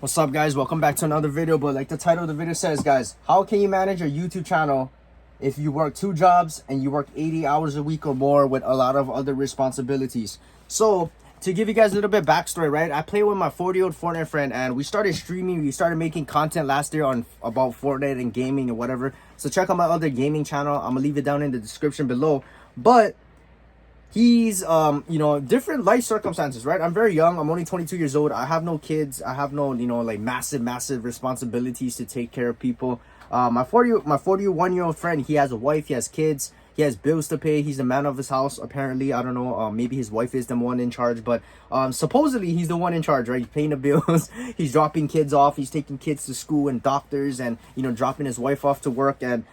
What's up, guys? Welcome back to another video. But like the title of the video says, guys, how can you manage a YouTube channel if you work 2 jobs and you work 80 hours a week or more with a lot of other responsibilities? So to give you guys a little bit backstory, right? I play with my 40-year-old Fortnite friend, and we started streaming. We started making content last year on about Fortnite and gaming and whatever. So check out my other gaming channel. I'm gonna leave it down in the description below. But he's different life circumstances, right? I'm very young. I'm only 22 years old. I have no kids. I have no like massive responsibilities to take care of people. My 41-year-old friend, he has a wife, he has kids, he has bills to pay. He's the man of his house, apparently. I don't know, maybe his wife is the one in charge, but supposedly he's the one in charge, right? He's paying the bills. He's dropping kids off. He's taking kids to school and doctors, and dropping his wife off to work. And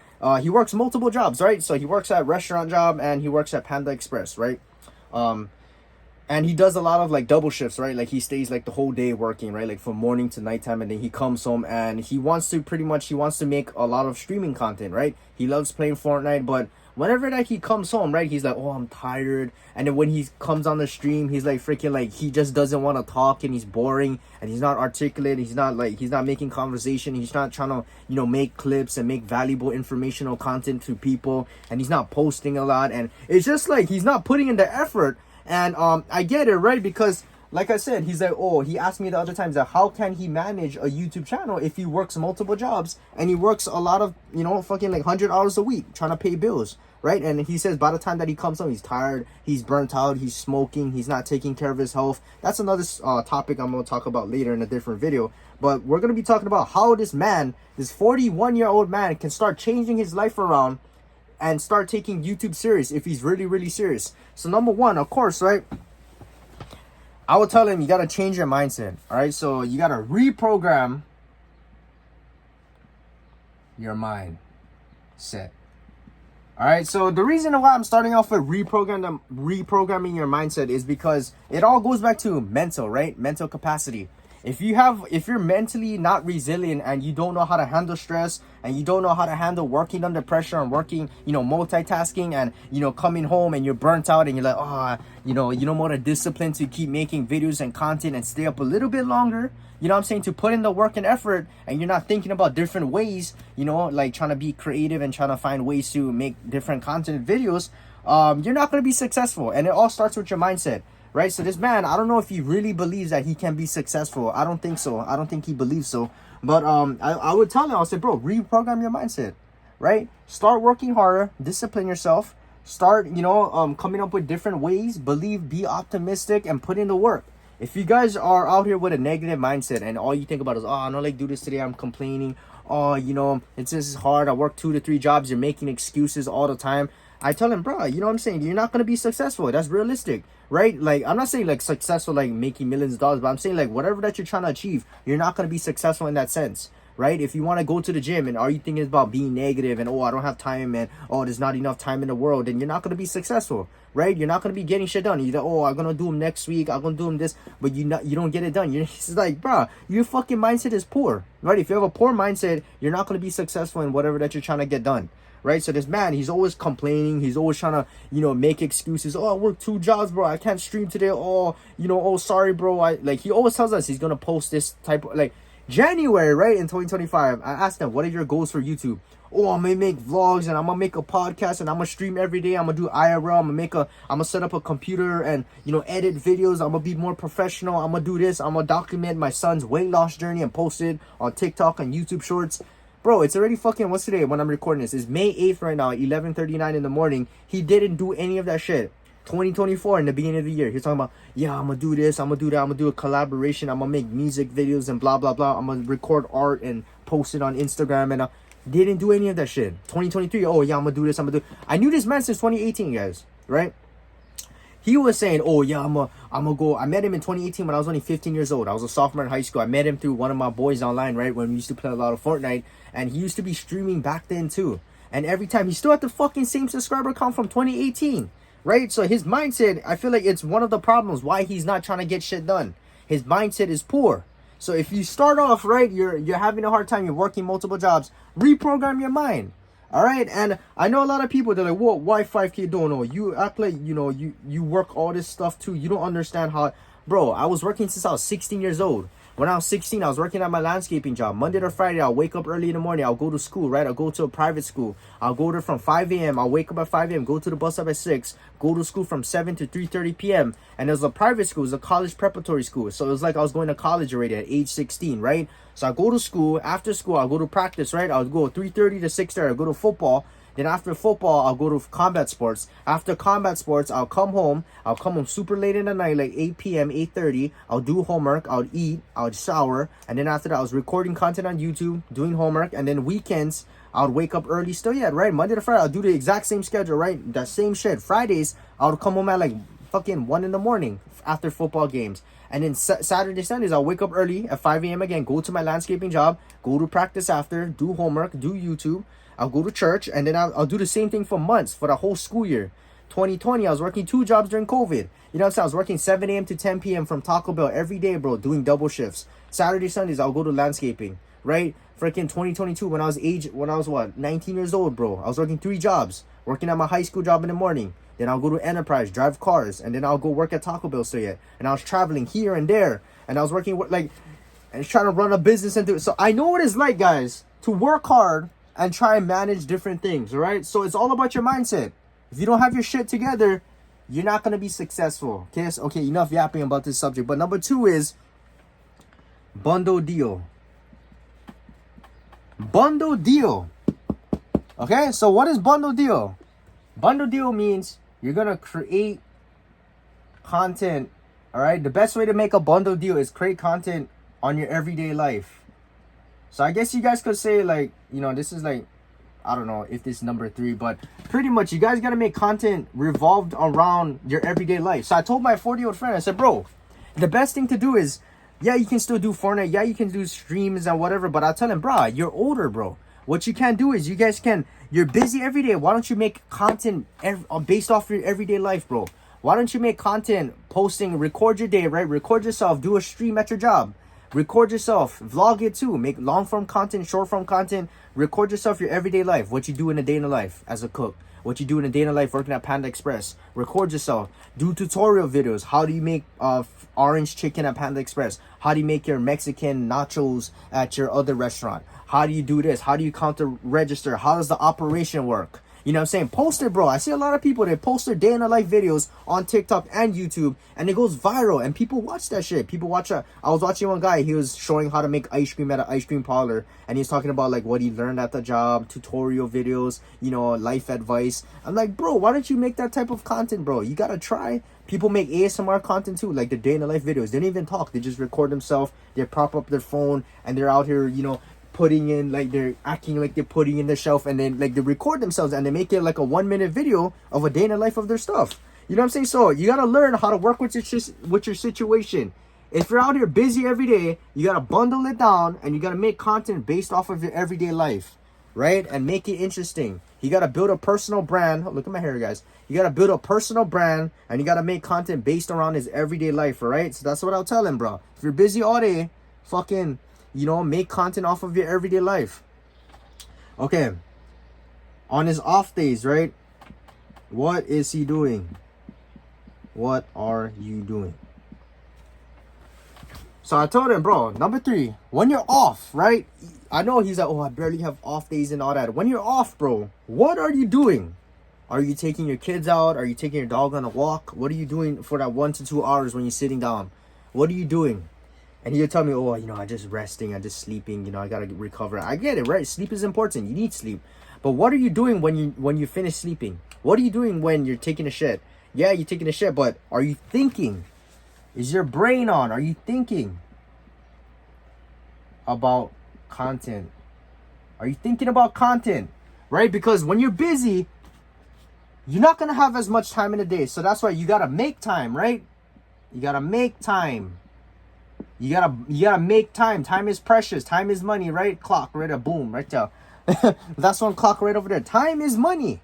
he works multiple jobs, right? So he works at restaurant job and he works at Panda Express, right? And he does a lot of like double shifts, right? Like he stays like the whole day working, right? Like from morning to nighttime, and then he comes home and he wants to make a lot of streaming content, right? He loves playing Fortnite, but whenever that he comes home, right, he's like, oh, I'm tired. And then when he comes on the stream, he's like freaking like he just doesn't want to talk, and he's boring, and he's not articulate. He's not making conversation. He's not trying to make clips and make valuable informational content to people, and he's not posting a lot, and it's just like he's not putting in the effort. And I get it, right? Because like I said, he's like, oh, he asked me the other times that how can he manage a YouTube channel if he works multiple jobs and he works a lot of, fucking like 100 hours a week trying to pay bills, right? And he says by the time that he comes home, he's tired, he's burnt out, he's smoking, he's not taking care of his health. That's another topic I'm going to talk about later in a different video. But we're going to be talking about how this 41-year-old man can start changing his life around and start taking YouTube serious if he's really serious. So number one, of course, right, I would tell him you got to change your mindset. All right, so you got to reprogram your mindset. All right, so the reason why I'm starting off with reprogramming your mindset is because it all goes back to mental, right? Mental capacity. If you're mentally not resilient and you don't know how to handle stress, and you don't know how to handle working under pressure and working, multitasking, and coming home and you're burnt out and you're like, you don't want the discipline to keep making videos and content and stay up a little bit longer, to put in the work and effort, and you're not thinking about different ways, like trying to be creative and trying to find ways to make different content videos, you're not going to be successful. And it all starts with your mindset. Right, so this man, I don't know if he really believes that he can be successful. I don't think so. I don't think he believes so. But I would tell him, I would say, bro, reprogram your mindset, right? Start working harder, discipline yourself, start, coming up with different ways, be optimistic, and put in the work. If you guys are out here with a negative mindset and all you think about is, oh, I don't like do this today, I'm complaining, oh, it's just hard, I work 2 to 3 jobs, you're making excuses all the time, I tell him, bro, you know what I'm saying? You're not going to be successful. That's realistic, right? Like, I'm not saying like successful, like making millions of dollars, but I'm saying like whatever that you're trying to achieve, you're not going to be successful in that sense, right? If you want to go to the gym and are you thinking about being negative and, oh, I don't have time, and, oh, there's not enough time in the world, then you're not going to be successful, right? You're not going to be getting shit done. You're like, oh, I'm going to do them next week, I'm going to do them this, but you don't get it done. It's like, bro, your fucking mindset is poor, right? If you have a poor mindset, you're not going to be successful in whatever that you're trying to get done. Right, so this man, he's always complaining. He's always trying to, make excuses. Oh, I work 2 jobs, bro. I can't stream today. Oh, oh, sorry, bro. He always tells us he's gonna post this type of January, right, in 2025. I asked him, what are your goals for YouTube? Oh, I'm gonna make vlogs, and I'm gonna make a podcast, and I'm gonna stream every day. I'm gonna do IRL. I'm gonna set up a computer and edit videos. I'm gonna be more professional. I'm gonna do this. I'm gonna document my son's weight loss journey and post it on TikTok and YouTube Shorts. Bro, it's already fucking, what's today when I'm recording this? It's May 8th right now, 11:39 in the morning. He didn't do any of that shit. 2024, in the beginning of the year, he's talking about, yeah, I'm gonna do this, I'm gonna do that, I'm gonna do a collaboration, I'm gonna make music videos and blah, blah, blah. I'm gonna record art and post it on Instagram, and didn't do any of that shit. 2023, oh yeah, I'm gonna do this, I knew this man since 2018, guys, right? He was saying, oh yeah, I'm gonna go. I met him in 2018 when I was only 15 years old. I was a sophomore in high school. I met him through one of my boys online, right, when we used to play a lot of Fortnite. And he used to be streaming back then too. And every time, he still had the fucking same subscriber count from 2018, right? So his mindset, I feel like it's one of the problems why he's not trying to get shit done. His mindset is poor. So if you start off, right, you're having a hard time, you're working multiple jobs, reprogram your mind. All right, and I know a lot of people, they're like, "What? Why 5K? Don't know. You act like you work all this stuff too. You don't understand how." Bro, I was working since I was 16 years old. When I was 16, I was working at my landscaping job. Monday to Friday, I'll wake up early in the morning. I'll go to school, right? I'll go to a private school. I'll go there from 5 a.m. I'll wake up at 5 a.m., go to the bus stop at 6, go to school from 7 to 3:30 p.m. And it was a private school. It was a college preparatory school. So it was like I was going to college already at age 16, right? So I go to school. After school, I'll go to practice, right? I'll go 3:30 to 6:30. I'll go to football. Then after football, I'll go to combat sports. After combat sports, I'll come home. I'll come home super late in the night, like 8 p.m., 8:30. I'll do homework. I'll eat. I'll shower. And then after that, I was recording content on YouTube, doing homework. And then weekends, I would wake up early still yet, right? Monday to Friday, I'll do the exact same schedule, right? That same shit. Fridays, I would come home at like fucking 1 in the morning after football games. And then Saturday, Sundays, I'll wake up early at 5 a.m. again, go to my landscaping job, go to practice after, do homework, do YouTube. I'll go to church, and then I'll do the same thing for months, for the whole school year. 2020, I was working 2 jobs during COVID. You know what I'm saying? I was working 7 a.m. to 10 p.m. from Taco Bell every day, bro, doing double shifts. Saturday, Sundays, I'll go to landscaping, right? Freaking 2022, when I was what, 19 years old, bro. I was working 3 jobs, working at my high school job in the morning. Then I'll go to Enterprise, drive cars, and then I'll go work at Taco Bell still yet. And I was traveling here and there, and I was working like, and trying to run a business and do it. So I know what it's like, guys, to work hard and try and manage different things, all right? So it's all about your mindset. If you don't have your shit together, you're not going to be successful. Okay, so, okay, enough yapping about this subject. But number 2 is bundle deal. Bundle deal. Okay, so what is bundle deal? Bundle deal means you're going to create content, all right? The best way to make a bundle deal is create content on your everyday life. So I guess you guys could say, like, you know, this is like, I don't know if this is number 3, but pretty much you guys got to make content revolved around your everyday life. So I told my 40-year-old friend, I said, bro, the best thing to do is, yeah, you can still do Fortnite. Yeah, you can do streams and whatever. But I'll tell him, bro, you're older, bro. What you can do is you're busy every day. Why don't you make content based off your everyday life, bro? Why don't you make content posting, record your day, right? Record yourself, do a stream at your job. Record yourself, vlog it too. Make long form content, short form content. Record yourself your everyday life. What you do in a day in the life as a cook. What you do in a day in the life working at Panda Express. Record yourself. Do tutorial videos. How do you make orange chicken at Panda Express? How do you make your Mexican nachos at your other restaurant? How do you do this? How do you count the register? How does the operation work? You know what I'm saying? Post it, bro. I see a lot of people, they post their day in their life videos on TikTok and YouTube, and it goes viral, and people watch that shit. People watch it. I was watching one guy, he was showing how to make ice cream at an ice cream parlor, and he's talking about like what he learned at the job, tutorial videos, you know, life advice. I'm like, bro, why don't you make that type of content, bro? You gotta try. People make ASMR content too, like the day in the life videos. They don't even talk. They just record themselves. They prop up their phone, and they're out here, you know, putting in, like, they're acting like they're putting in the shelf, and then like they record themselves and they make it like a 1-minute video of a day in the life of their stuff. You know what I'm saying? So you gotta learn how to work with your situation. If you're out here busy every day, you gotta bundle it down, and you gotta make content based off of your everyday life, right? And make it interesting. You gotta build a personal brand. Look at my hair, guys. You gotta build a personal brand, and you gotta make content based around his everyday life, all right? So that's what I'll tell him, bro. If you're busy all day, fucking, you know, make content off of your everyday life. Okay. On his off days, right? What is he doing? What are you doing? So I told him, bro, number 3, when you're off, right? I know he's like, oh, I barely have off days and all that. When you're off, bro, what are you doing? Are you taking your kids out? Are you taking your dog on a walk? What are you doing for that 1 to 2 hours when you're sitting down? What are you doing? And he'll tell me, oh, you know, I'm just resting, I'm just sleeping, you know, I gotta recover. I get it, right? Sleep is important. You need sleep. But what are you doing when you finish sleeping? What are you doing when you're taking a shit? Yeah, you're taking a shit, but are you thinking? Is your brain on? Are you thinking about content? Are you thinking about content? Right? Because when you're busy, you're not gonna have as much time in a day. So that's why you gotta make time, right? You gotta make time. You gotta make time. Time is precious. Time is money, right? Clock, right? A boom, right there. That's one clock right over there. Time is money.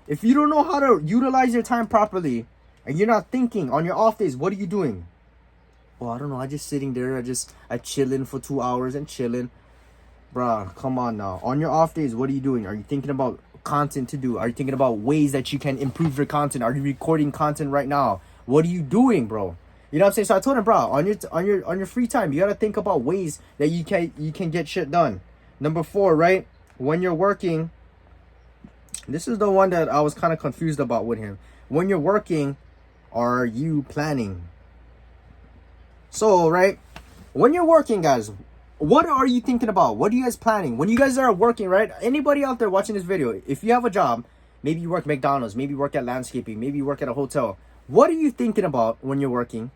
If you don't know how to utilize your time properly, and you're not thinking on your off days, what are you doing? Well, I don't know. I just sitting there. I chilling for 2 hours and chilling. Bruh, come on now. On your off days, what are you doing? Are you thinking about content to do? Are you thinking about ways that you can improve your content? Are you recording content right now? What are you doing, bro? You know what I'm saying? So I told him, bro, on your free time, you gotta think about ways that you can get shit done. Number 4, right? When you're working, this is the one that I was kind of confused about with him. When you're working, are you planning? So, right, when you're working, guys, what are you thinking about? What are you guys planning? When you guys are working, right? Anybody out there watching this video, if you have a job, maybe you work McDonald's, maybe you work at landscaping, maybe you work at a hotel. What are you thinking about when you're working?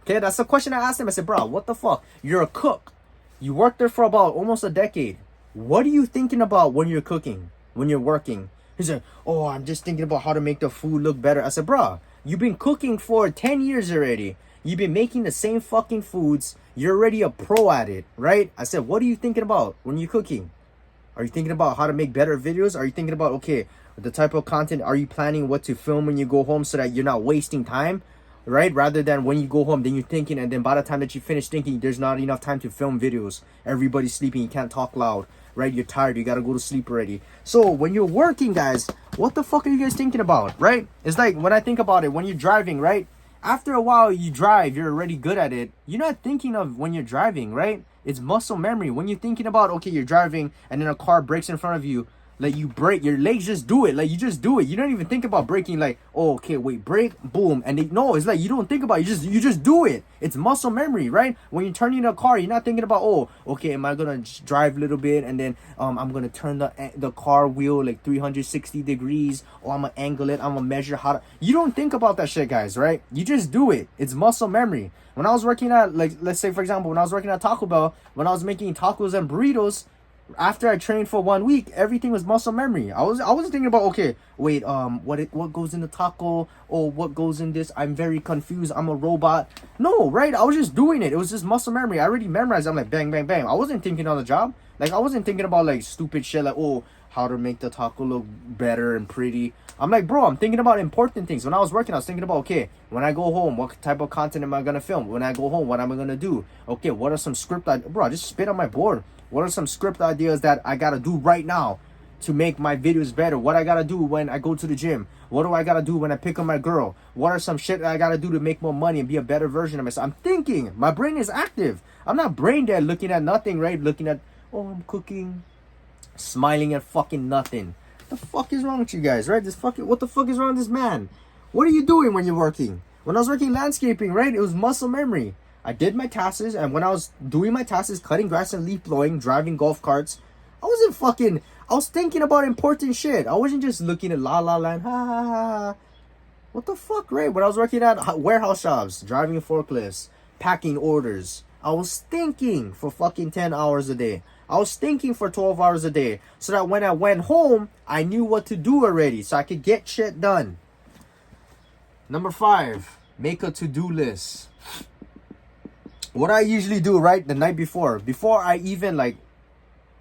Okay, that's the question I asked him. I said, bro, what the fuck? You're a cook. You worked there for about almost a decade. What are you thinking about when you're cooking, when you're working? He said, oh, I'm just thinking about how to make the food look better. I said, bro, you've been cooking for 10 years already. You've been making the same fucking foods. You're already a pro at it, right? I said, what are you thinking about when you're cooking? Are you thinking about how to make better videos? Are you thinking about, okay, the type of content? Are you planning what to film when you go home so that you're not wasting time, right? Rather than when you go home, then you're thinking, and then by the time that you finish thinking, there's not enough time to film videos. Everybody's sleeping. You can't talk loud, right? You're tired. You got to go to sleep already. So when you're working, guys, what the fuck are you guys thinking about, right? It's like when I think about it, when you're driving, right? After a while you drive, you're already good at it. You're not thinking of when you're driving, right? It's muscle memory. When you're thinking about, okay, you're driving and then a car breaks in front of you, like you brake, your legs just do it. Like you just do it. You don't even think about braking. Like, oh, okay, wait, brake, boom, and no, it's like you don't think about it. You just do it. It's muscle memory, right? When you're turning a car, you're not thinking about, oh, okay, am I gonna drive a little bit and then I'm gonna turn the car wheel like 360 degrees, or I'm gonna angle it. I'm gonna measure how to. You don't think about that shit, guys, right? You just do it. It's muscle memory. When I was working at, like, let's say for example, when I was working at Taco Bell, when I was making tacos and burritos. After I trained for 1 week, everything was muscle memory. I wasn't thinking about, okay, wait, what goes in the taco, or what goes in this? I'm very confused. I'm a robot. No, right? I was just doing it. It was just muscle memory. I already memorized. I'm like, bang, bang, bang. I wasn't thinking on the job. Like, I wasn't thinking about like stupid shit like, oh, how to make the taco look better and pretty. I'm like, bro, I'm thinking about important things. When I was working, I was thinking about, okay, when I go home, what type of content am I gonna film? When I go home, what am I gonna do? Okay, what are some script bro, I just spit on my board. What are some script ideas that I gotta do right now to make my videos better? What I gotta do when I go to the gym? What do I gotta do when I pick up my girl? What are some shit that I gotta do to make more money and be a better version of myself? I'm thinking. My brain is active. I'm not brain dead looking at nothing, right? Looking at, oh, I'm cooking, smiling at fucking nothing. What the fuck is wrong with you guys, right? What the fuck is wrong with this man? What are you doing when you're working? When I was working landscaping, right? It was muscle memory. I did my tasks, and when I was doing my tasks, cutting grass and leaf blowing, driving golf carts, I was thinking about important shit. I wasn't just looking at La La Land, ha ha ha. What the fuck, right? When I was working at warehouse jobs, driving forklifts, packing orders, I was thinking for fucking 10 hours a day. I was thinking for 12 hours a day, so that when I went home, I knew what to do already, so I could get shit done. Number 5, make a to-do list. What I usually do, right, the night before I even like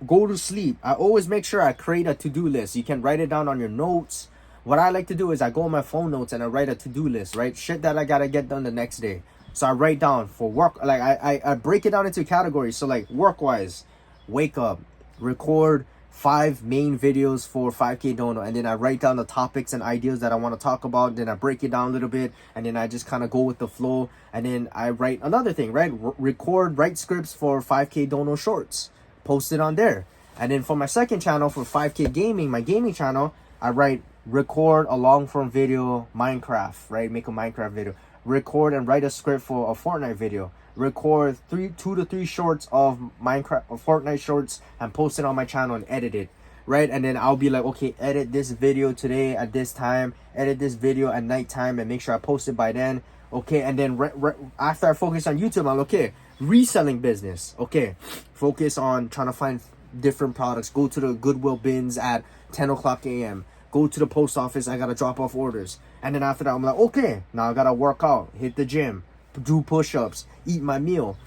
go to sleep, I always make sure I create a to-do list. You can write it down on your notes. What I like to do is I go on my phone notes and I write a to-do list, right? Shit that I gotta get done the next day. So I write down for work, like I break it down into categories. So like work-wise, wake up, record 5 main videos for 5K dono, and then I write down the topics and ideas that I want to talk about. Then I break it down a little bit, and then I just kind of go with the flow. And then I write another thing, right? Write scripts for 5K dono shorts, post it on there. And then for my second channel, for 5K gaming, my gaming channel, I record a long form video, Minecraft, right? Make a Minecraft video. Record and write a script for a Fortnite video. Record 2 to 3 shorts of Minecraft or Fortnite shorts and post it on my channel and edit it, right? And then I'll be like, okay, edit this video today at this time, edit this video at nighttime, and make sure I post it by then. Okay, and then after I focus on YouTube, I'm okay, reselling business. Okay, focus on trying to find different products. Go to the Goodwill bins at 10 o'clock a.m. Go to the post office. I gotta drop off orders. And then after that, I'm like, okay, now I gotta work out, hit the gym, do push-ups, eat my meal,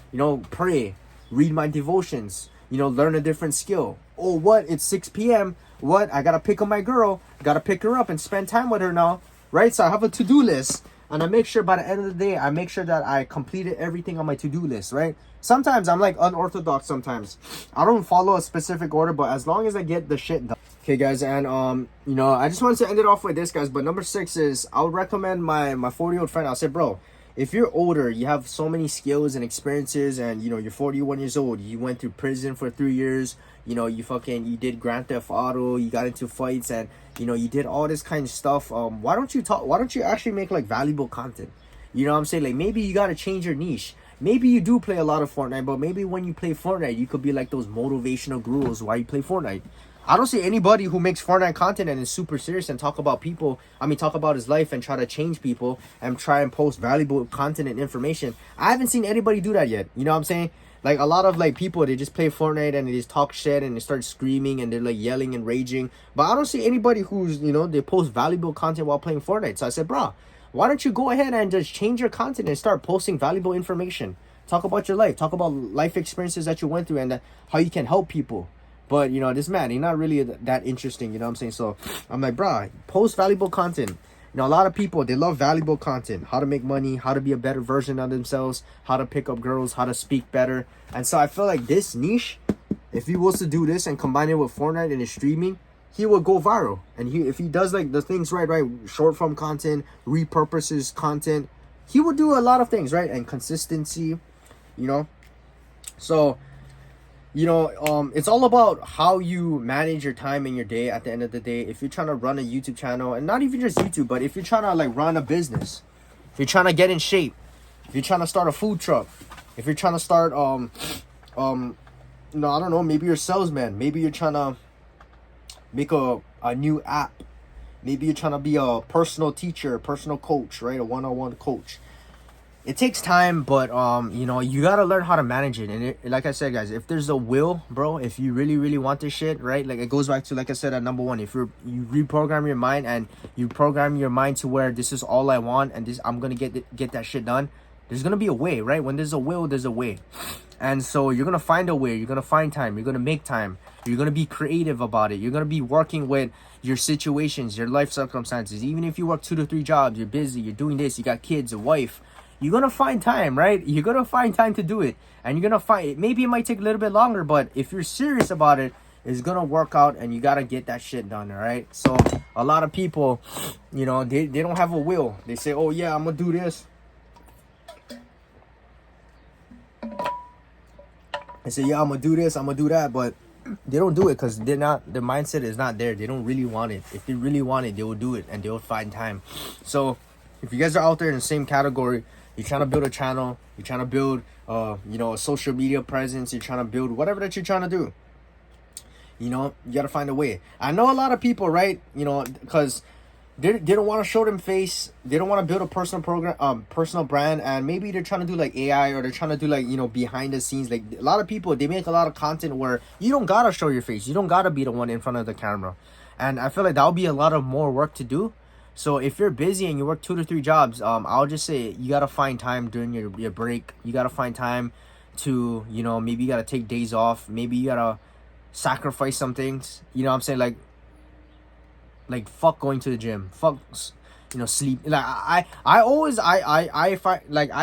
pray, read my devotions, learn a different skill. Oh, what? It's 6 p.m. What? I gotta pick up my girl. Gotta pick her up and spend time with her now, right? So I have a to-do list, and I make sure by the end of the day, I make sure that I completed everything on my to-do list, right? Sometimes I'm like unorthodox sometimes. I don't follow a specific order, but as long as I get the shit done. Okay, guys, and I just wanted to end it off with this, guys, but number 6 is I'll recommend my 40-year-old friend. I'll say, bro, if you're older, you have so many skills and experiences, and you know you're 41 years old, you went through prison for 3 years, you know, you did Grand Theft Auto, you got into fights, and you know you did all this kind of stuff. Why don't you actually make like valuable content? You know what I'm saying? Like maybe you got to change your niche. Maybe you do play a lot of Fortnite, but maybe when you play Fortnite, you could be like those motivational gurus while you play Fortnite. I don't see anybody who makes Fortnite content and is super serious and talk about his life and try to change people and try and post valuable content and information. I haven't seen anybody do that yet. You know what I'm saying? Like a lot of like people, they just play Fortnite and they just talk shit and they start screaming and they're like yelling and raging. But I don't see anybody who's, you know, they post valuable content while playing Fortnite. So I said, bro, why don't you go ahead and just change your content and start posting valuable information? Talk about your life. Talk about life experiences that you went through and how you can help people. But, you know, this man, he's not really that interesting, you know what I'm saying? So, I'm like, bruh, post valuable content. You know, a lot of people, they love valuable content. How to make money, how to be a better version of themselves, how to pick up girls, how to speak better. And so, I feel like this niche, if he was to do this and combine it with Fortnite and his streaming, he would go viral. And if he does, like, the things right, short form content, repurposes content, he would do a lot of things, right? And consistency, you know? So, you know, it's all about how you manage your time and your day at the end of the day. If you're trying to run a YouTube channel, and not even just YouTube, but if you're trying to like run a business, if you're trying to get in shape, if you're trying to start a food truck, if you're trying to start, I don't know, maybe you're a salesman, maybe you're trying to make a new app, maybe you're trying to be a personal teacher, personal coach, right? A one-on-one coach. It takes time, but you know, you gotta learn how to manage it. And like I said, guys, if there's a will, bro, if you really, really want this shit, right? Like it goes back to, like I said, at number one, if you reprogram your mind and you program your mind to where this is all I want and this I'm gonna get that shit done, there's gonna be a way, right? When there's a will, there's a way. And so you're gonna find a way, you're gonna find time, you're gonna make time, you're gonna be creative about it, you're gonna be working with your situations, your life circumstances. Even if you work 2 to 3 jobs, you're busy, you're doing this, you got kids, a wife, you're gonna find time, right? You're gonna find time to do it. And you're gonna find it. Maybe it might take a little bit longer, but if you're serious about it, it's gonna work out and you gotta get that shit done, all right? So a lot of people, you know, they don't have a will. They say, oh yeah, I'm gonna do this. They say, yeah, I'm gonna do this, I'm gonna do that, but they don't do it because their mindset is not there. They don't really want it. If they really want it, they will do it and they will find time. So if you guys are out there in the same category, you're trying to build a channel, you're trying to build you know, a social media presence, you're trying to build whatever that you're trying to do, you know, you got to find a way. I know a lot of people, right, you know, because they don't want to show them face, they don't want to build a personal brand, and maybe they're trying to do like AI, or they're trying to do like, you know, behind the scenes. Like a lot of people, they make a lot of content where you don't gotta show your face, you don't gotta be the one in front of the camera. And I feel like that'll be a lot of more work to do. So if you're busy and you work 2 to 3 jobs, I'll just say you gotta find time during your break. You gotta find time to, you know, maybe you gotta take days off. Maybe you gotta sacrifice some things. You know what I'm saying? Like fuck going to the gym. Fuck, you know, sleep. Like I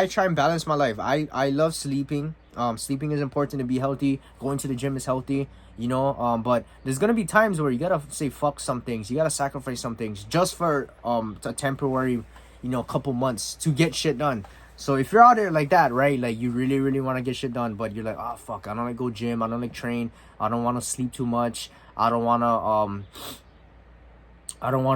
try and balance my life. I love sleeping. Sleeping is important to be healthy. Going to the gym is healthy. You know, but there's gonna be times where you gotta say fuck some things, you gotta sacrifice some things just for a temporary, you know, couple months to get shit done. So if you're out there like that, right, like you really, really want to get shit done, but you're like, oh fuck, I don't like go gym, I don't like train, I don't want to sleep too much, I don't want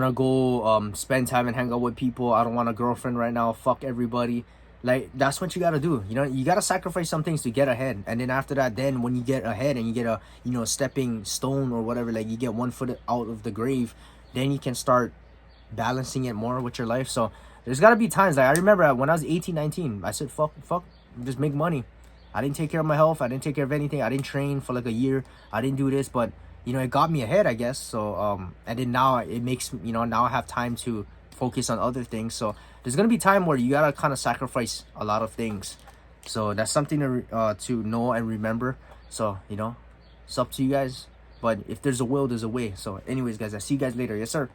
to go spend time and hang out with people, I don't want a girlfriend right now, fuck everybody. Like, that's what you gotta do. You know, you gotta sacrifice some things to get ahead. And then after that, then when you get ahead and you get a, you know, stepping stone or whatever, like you get 1 foot out of the grave, then you can start balancing it more with your life. So there's gotta be times, like I remember when I was 18, 19, I said, fuck, just make money. I didn't take care of my health. I didn't take care of anything. I didn't train for like a year. I didn't do this, but you know, it got me ahead, I guess. So, and then now it makes, you know, now I have time to focus on other things. So there's gonna be time where you gotta kind of sacrifice a lot of things. So that's something to know and remember. So, you know, it's up to you guys. But if there's a will, there's a way. So anyways, guys, I see you guys later. Yes, sir.